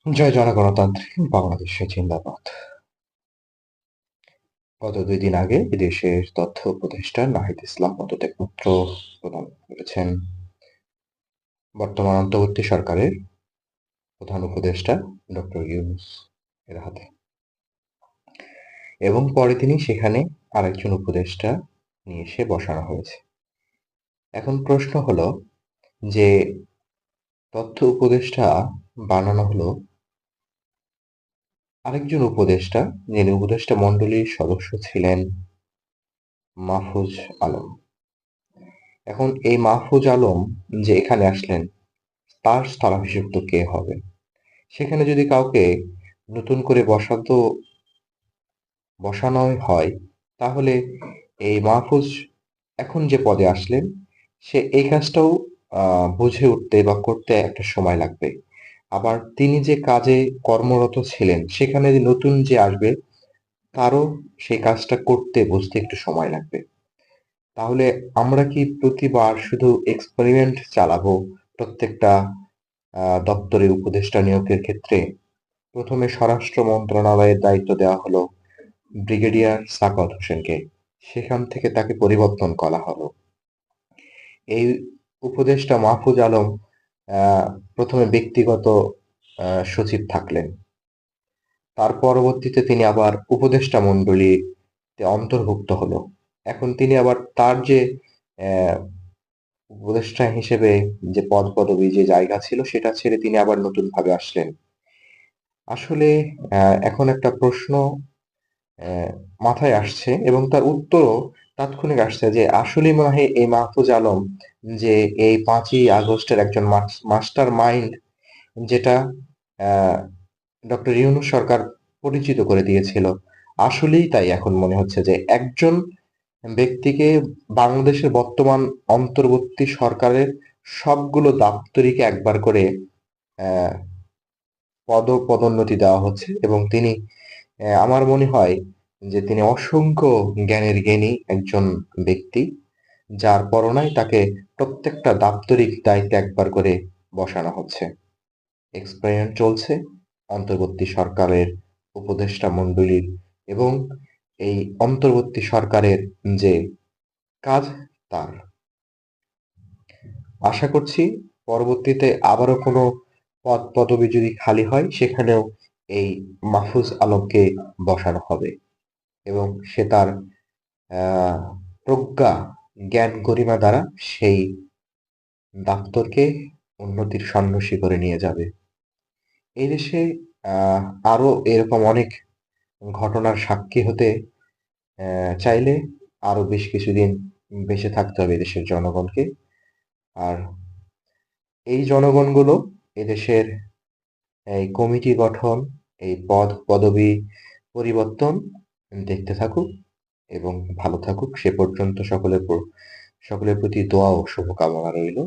জয় জনগণতান্ত্রিক বাংলাদেশে জিন্দাবাদ। গত ২ দিন আগে এদেশের তথ্য উপদেষ্টা নাহিদ ইসলাম পদত্যাগপত্র প্রদান করেছেন বর্তমান অন্তর্বর্তী সরকারের প্রধান উপদেষ্টা ডক্টর ইউনূস এর হাতে, এবং পরে তিনি সেখানে আরেকজন উপদেষ্টা নিয়ে এসে বসানো হয়েছে। এখন প্রশ্ন হলো যে তথ্য উপদেষ্টা বানানো হলো আরেকজন উপদেষ্টা, যিনি উপদেষ্টা মণ্ডলীর সদস্য ছিলেন মাহফুজ আলম। এখন এই মাহফুজ আলম যে এখানে আসলেন, তার স্থলাভিষিক্ত কে হবে? সেখানে যদি কাউকে নতুন করে বসানোই হয়, তাহলে এই মাহফুজ এখন যে পদে আসলেন, সে এই কাজটাও বুঝে উঠতে বা করতে একটা সময় লাগবে। আবার তিনি যে কাজে কর্মরত ছিলেন, সেখানে যে নতুন যে আসবে, তারও সেই কাজটা করতে বুঝতে একটু সময় লাগবে। তাহলে আমরা কি প্রতিবার শুধু এক্সপেরিমেন্ট চালাবো প্রত্যেকটা দপ্তরে উপদেষ্টা নিয়োগের ক্ষেত্রে? প্রথমে স্বরাষ্ট্র মন্ত্রণালয়ের দায়িত্ব দেওয়া হলো ব্রিগেডিয়ার সাখাওয়াত হোসেনকে, সেখান থেকে তাকে পরিবর্তন করা হলো। এই উপদেষ্টা মাহফুজ আলম প্রথমে ব্যক্তিগত সচিব থাকলেন, তার পরবর্তীতে তিনি আবার উপদেষ্টা মণ্ডলীতে অন্তর্ভুক্ত হলো। এখন তিনি আবার তার যে আহ, উপদেষ্টা হিসেবে যে পদ পদবি যে জায়গা ছিল, সেটা ছেড়ে তিনি আবার নতুন ভাবে আসলেন। আসলে এখন একটা প্রশ্ন আহ, মাথায় আসছে, এবং তার উত্তরও তাৎক্ষণিক আসছে, যে আসলেই মনে হয় এই মাহফুজ আলম যে এই 5ই আগস্টের একজন মাস্টার মাইন্ড, যেটা ডক্টর ইউনূস সরকার পরিচিত করে দিয়েছিল। আসলেই তাই এখন মনে হচ্ছে যে একজন ব্যক্তিকে বাংলাদেশের বর্তমান অন্তর্বর্তী সরকারের সবগুলো দাপ্তরিকে একবার করে আহ, পদোন্নতি দেওয়া হচ্ছে, এবং তিনি আমার মনে হয় যে তিনি অসংখ্য জ্ঞানের জ্ঞানী একজন ব্যক্তি, যার পরনায় তাকে প্রত্যেকটা দাপ্তরিক দায়িত্বে একবার করে বসানো হচ্ছে। এক্সপেরিমেন্ট চলছে অন্তর্বর্তী সরকারের উপদেষ্টা মণ্ডলীর, এবং এই অন্তর্বর্তী সরকারের যে কাজ, তার আশা করছি পরবর্তীতে আবারও কোনো পদ পদবি যদি খালি হয়, সেখানেও এই মাহফুজ আলমকে বসানো হবে, এবং সে তার আহ, প্রজ্ঞা, জ্ঞান, গরিমা দ্বারা সেই দপ্তরকে উন্নতির সন্ন্যাসী নিয়ে যাবে। এই দেশে আহ, আরো এরকম অনেক ঘটনার সাক্ষী হতে চাইলে আরো বেশ কিছুদিন বেঁচে থাকতে হবে এদেশের জনগণকে। আর এই জনগণগুলো এদেশের এই কমিটি গঠন, এই পদ পদবি পরিবর্তন দেখতে থাকুক এবং ভালো থাকুক। সে পর্যন্ত সকলের প্রতি দোয়া ও শুভকামনা রইল।